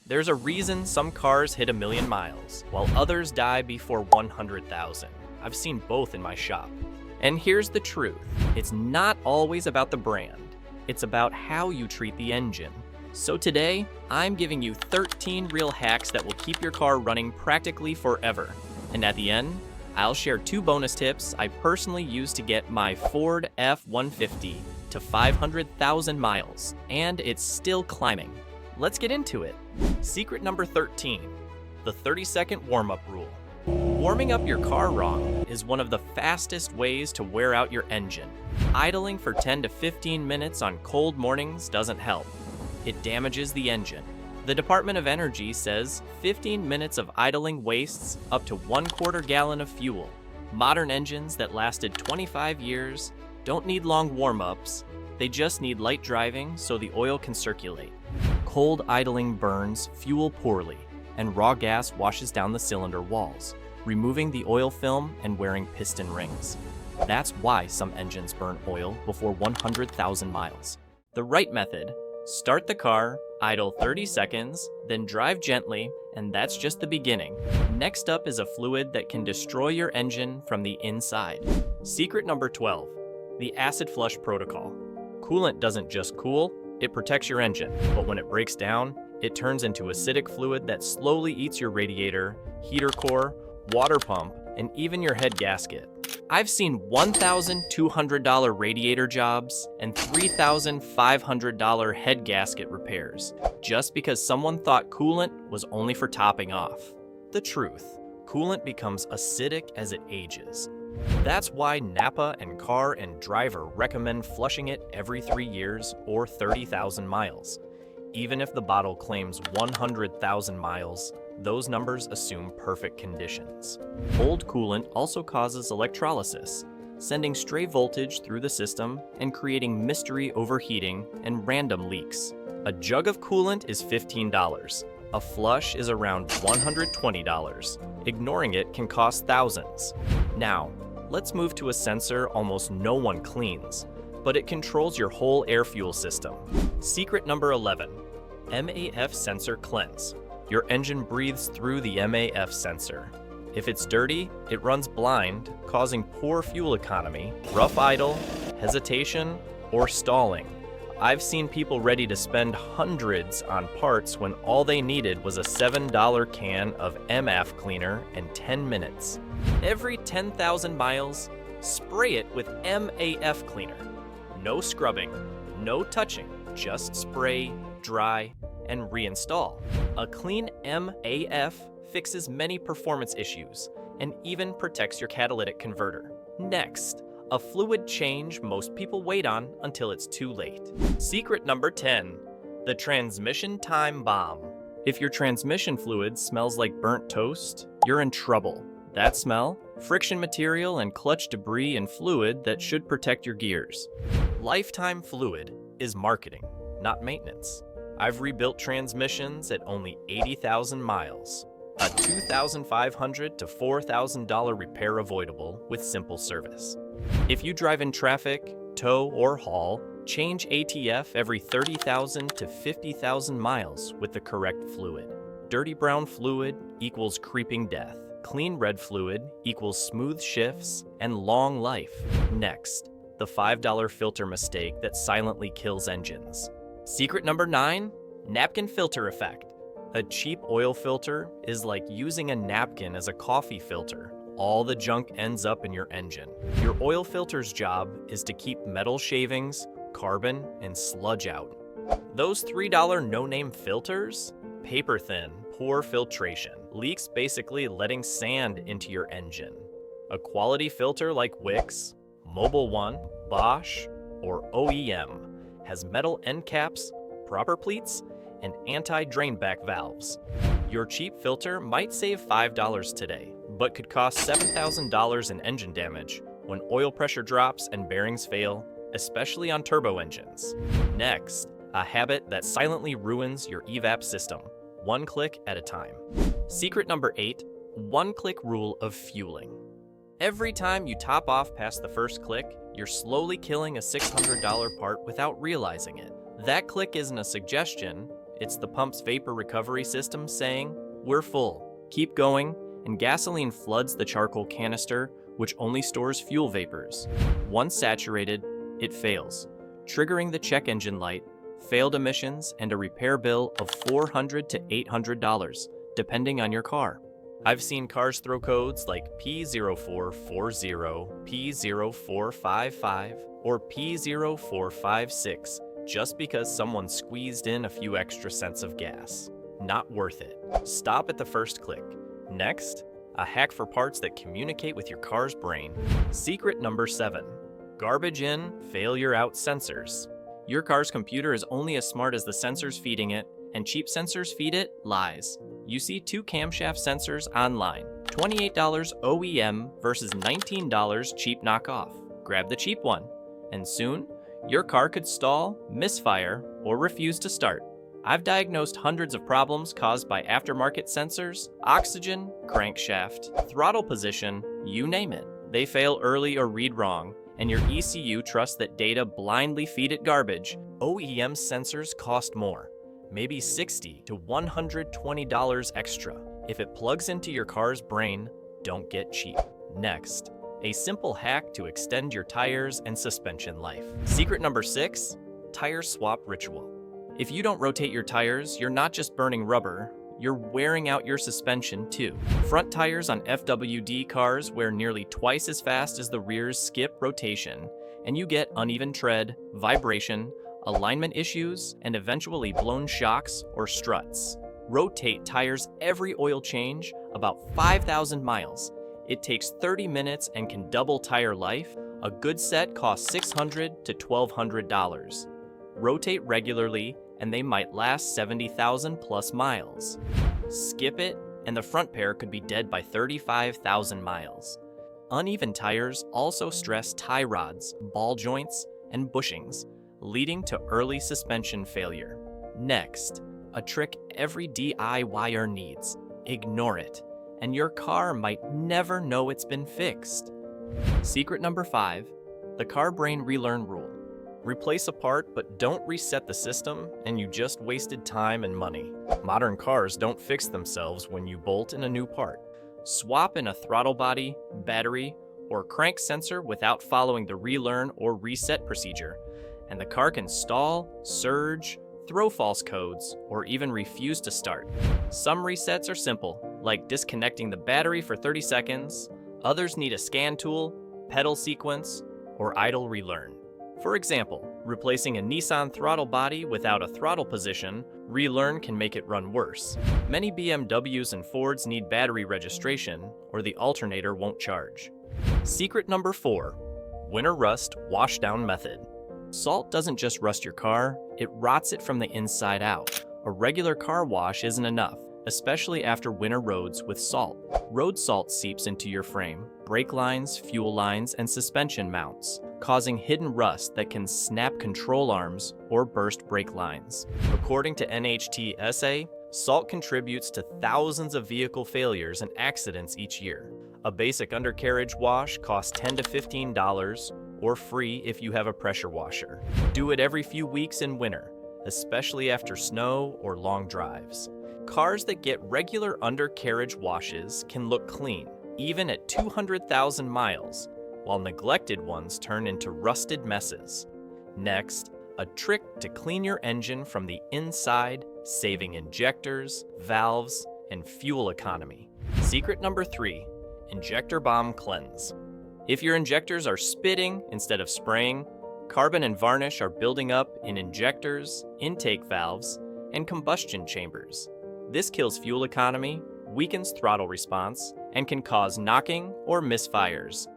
There's a reason some cars hit 1,000,000 miles, while others die before 100,000. I've seen both in my shop. And here's the truth. It's not always about the brand. It's about how you treat the engine. So today, I'm giving you 13 real hacks that will keep your car running practically forever. And at the end, I'll share 2 bonus tips I personally used to get my Ford F-150 to 500,000 miles, and it's still climbing. Let's get into it. Secret number 13, the 30-second warm-up rule. Warming up your car wrong is one of the fastest ways to wear out your engine. Idling for 10 to 15 minutes on cold mornings doesn't help. It damages the engine. The Department of Energy says 15 minutes of idling wastes up to 1/4 gallon of fuel. Modern engines that lasted 25 years don't need long warm-ups. They just need light driving so the oil can circulate. Cold idling burns fuel poorly, and raw gas washes down the cylinder walls, removing the oil film and wearing piston rings. That's why some engines burn oil before 100,000 miles. The right method: start the car, idle 30 seconds, then drive gently, and that's just the beginning. Next up is a fluid that can destroy your engine from the inside. Secret number 12, the acid flush protocol. Coolant doesn't just cool, it protects your engine, but when it breaks down, it turns into acidic fluid that slowly eats your radiator, heater core, water pump, and even your head gasket. I've seen $1,200 radiator jobs and $3,500 head gasket repairs just because someone thought coolant was only for topping off. The truth: coolant becomes acidic as it ages. That's why Napa and Car and Driver recommend flushing it every 3 years or 30,000 miles. Even if the bottle claims 100,000 miles, those numbers assume perfect conditions. Old coolant also causes electrolysis, sending stray voltage through the system and creating mystery overheating and random leaks. A jug of coolant is $15. A flush is around $120. Ignoring it can cost thousands. Now, let's move to a sensor almost no one cleans, but it controls your whole air-fuel system. Secret number 11, MAF sensor cleanse. Your engine breathes through the MAF sensor. If it's dirty, it runs blind, causing poor fuel economy, rough idle, hesitation, or stalling. I've seen people ready to spend hundreds on parts when all they needed was a $7 can of MAF cleaner in 10 minutes. Every 10,000 miles, spray it with MAF cleaner. No scrubbing, no touching, just spray, dry, and reinstall. A clean MAF fixes many performance issues and even protects your catalytic converter. Next, a fluid change most people wait on until it's too late. Secret number 10, the transmission time bomb. If your transmission fluid smells like burnt toast, you're in trouble. That smell? Friction material and clutch debris and fluid that should protect your gears. Lifetime fluid is marketing, not maintenance. I've rebuilt transmissions at only 80,000 miles. A $2,500 to $4,000 repair avoidable with simple service. If you drive in traffic, tow, or haul, change ATF every 30,000 to 50,000 miles with the correct fluid. Dirty brown fluid equals creeping death. Clean red fluid equals smooth shifts and long life. Next, the $5 filter mistake that silently kills engines. Secret number 9, napkin filter effect. A cheap oil filter is like using a napkin as a coffee filter. All the junk ends up in your engine. Your oil filter's job is to keep metal shavings, carbon, and sludge out. Those $3 no-name filters? Paper thin, poor filtration. Leaks basically letting sand into your engine. A quality filter like Wix, Mobil 1, Bosch, or OEM has metal end caps, proper pleats, and anti-drain back valves. Your cheap filter might save $5 today, but could cost $7,000 in engine damage when oil pressure drops and bearings fail, especially on turbo engines. Next, a habit that silently ruins your evap system, one click at a time. Secret number 8, one-click rule of fueling. Every time you top off past the first click, you're slowly killing a $600 part without realizing it. That click isn't a suggestion, It's the pump's vapor recovery system saying, "We're full, keep going," and gasoline floods the charcoal canister, which only stores fuel vapors. Once saturated, it fails, triggering the check engine light, failed emissions, and a repair bill of $400 to $800, depending on your car. I've seen cars throw codes like P0440, P0455, or P0456 just because someone squeezed in a few extra cents of gas. Not worth it. Stop at the first click. Next, a hack for parts that communicate with your car's brain. Secret number 7. Garbage in, failure out sensors. Your car's computer is only as smart as the sensors feeding it, and cheap sensors feed it lies. You see 2 camshaft sensors online, $28 OEM versus $19 cheap knockoff. Grab the cheap one, and soon, your car could stall, misfire, or refuse to start. I've diagnosed hundreds of problems caused by aftermarket sensors, oxygen, crankshaft, throttle position, you name it. They fail early or read wrong, and your ECU trusts that data blindly feed it garbage. OEM sensors cost more, maybe $60 to $120 extra. If it plugs into your car's brain, don't get cheap. Next, a simple hack to extend your tires and suspension life. Secret number 6, tire swap ritual. If you don't rotate your tires, you're not just burning rubber, you're wearing out your suspension too. Front tires on FWD cars wear nearly twice as fast as the rear's skip rotation, and you get uneven tread, vibration, alignment issues, and eventually blown shocks or struts. Rotate tires every oil change, about 5,000 miles. It takes 30 minutes and can double tire life. A good set costs $600 to $1,200. Rotate regularly, and they might last 70,000 plus miles. Skip it, and the front pair could be dead by 35,000 miles. Uneven tires also stress tie rods, ball joints, and bushings, leading to early suspension failure. Next, a trick every DIYer needs. Ignore it, and your car might never know it's been fixed. Secret number 5, the car brain relearn rule. Replace a part, but don't reset the system, and you just wasted time and money. Modern cars don't fix themselves when you bolt in a new part. Swap in a throttle body, battery, or crank sensor without following the relearn or reset procedure, and the car can stall, surge, throw false codes, or even refuse to start. Some resets are simple, like disconnecting the battery for 30 seconds. Others need a scan tool, pedal sequence, or idle relearn. For example, replacing a Nissan throttle body without a throttle position, relearn can make it run worse. Many BMWs and Fords need battery registration, or the alternator won't charge. Secret number 4, winter rust washdown method. Salt doesn't just rust your car, it rots it from the inside out. A regular car wash isn't enough, especially after winter roads with salt. Road salt seeps into your frame, brake lines, fuel lines, and suspension mounts, causing hidden rust that can snap control arms or burst brake lines. According to NHTSA, salt contributes to thousands of vehicle failures and accidents each year. A basic undercarriage wash costs $10 to $15, or free if you have a pressure washer. Do it every few weeks in winter, especially after snow or long drives. Cars that get regular undercarriage washes can look clean, even at 200,000 miles, while neglected ones turn into rusted messes. Next, a trick to clean your engine from the inside, saving injectors, valves, and fuel economy. Secret number 3, injector bomb cleanse. If your injectors are spitting instead of spraying, carbon and varnish are building up in injectors, intake valves, and combustion chambers. This kills fuel economy, weakens throttle response, and can cause knocking or misfires.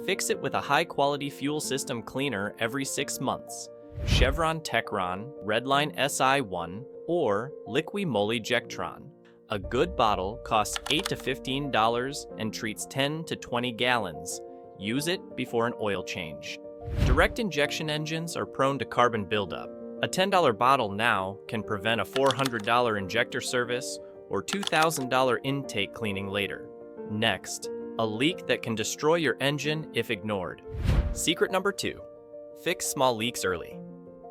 Fix it with a high-quality fuel system cleaner every 6 months. Chevron Techron, Redline SI1, or Liqui-Moly Jectron. A good bottle costs $8 to $15 and treats 10 to 20 gallons. Use it before an oil change. Direct injection engines are prone to carbon buildup. A $10 bottle now can prevent a $400 injector service or $2,000 intake cleaning later. Next, a leak that can destroy your engine if ignored. Secret number 2, fix small leaks early.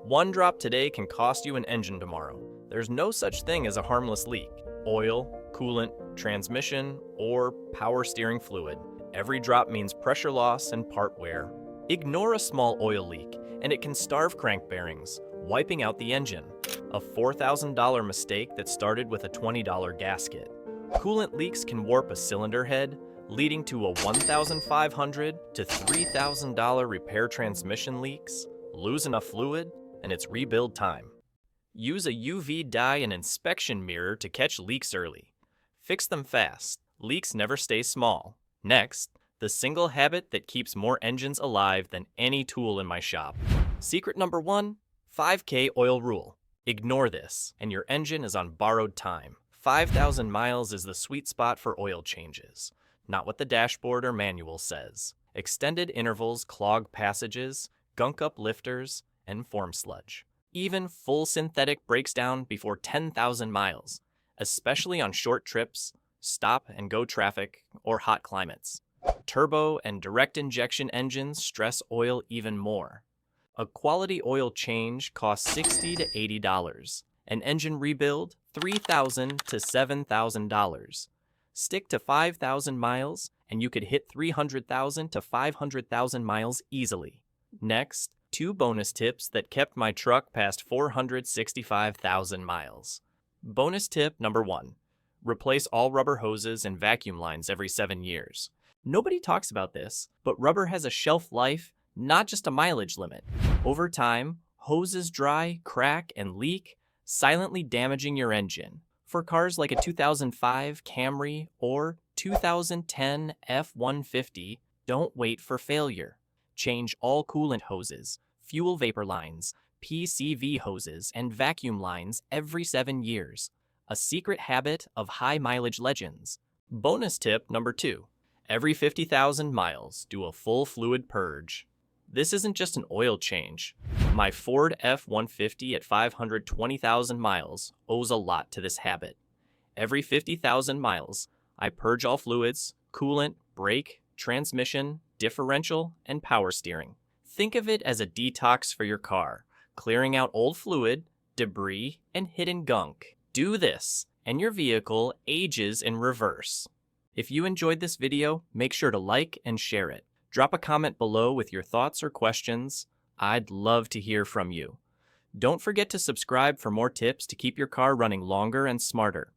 One drop today can cost you an engine tomorrow. There's no such thing as a harmless leak. Oil, coolant, transmission, or power steering fluid. Every drop means pressure loss and part wear. Ignore a small oil leak, and it can starve crank bearings, wiping out the engine. A $4,000 mistake that started with a $20 gasket. Coolant leaks can warp a cylinder head, leading to a $1,500 to $3,000 repair. Transmission leaks, lose enough fluid, and it's rebuild time. Use a UV dye and inspection mirror to catch leaks early. Fix them fast. Leaks never stay small. Next, the single habit that keeps more engines alive than any tool in my shop. Secret number 1, 5K oil rule. Ignore this, and your engine is on borrowed time. 5,000 miles is the sweet spot for oil changes, not what the dashboard or manual says. Extended intervals clog passages, gunk up lifters, and form sludge. Even full synthetic breaks down before 10,000 miles, especially on short trips, stop-and-go traffic, or hot climates. Turbo and direct injection engines stress oil even more. A quality oil change costs $60 to $80. An engine rebuild, $3,000 to $7,000. Stick to 5,000 miles, and you could hit 300,000 to 500,000 miles easily. Next, 2 bonus tips that kept my truck past 465,000 miles. Bonus tip number 1. Replace all rubber hoses and vacuum lines every 7 years. Nobody talks about this, but rubber has a shelf life, not just a mileage limit. Over time, hoses dry, crack, and leak, silently damaging your engine. For cars like a 2005 Camry or 2010 F-150, don't wait for failure. Change all coolant hoses, fuel vapor lines, PCV hoses, and vacuum lines every 7 years. A secret habit of high mileage legends. Bonus tip number 2. Every 50,000 miles, do a full fluid purge. This isn't just an oil change. My Ford F-150 at 520,000 miles owes a lot to this habit. Every 50,000 miles, I purge all fluids, coolant, brake, transmission, differential, and power steering. Think of it as a detox for your car, clearing out old fluid, debris, and hidden gunk. Do this, and your vehicle ages in reverse. If you enjoyed this video, make sure to like and share it. Drop a comment below with your thoughts or questions. I'd love to hear from you. Don't forget to subscribe for more tips to keep your car running longer and smarter.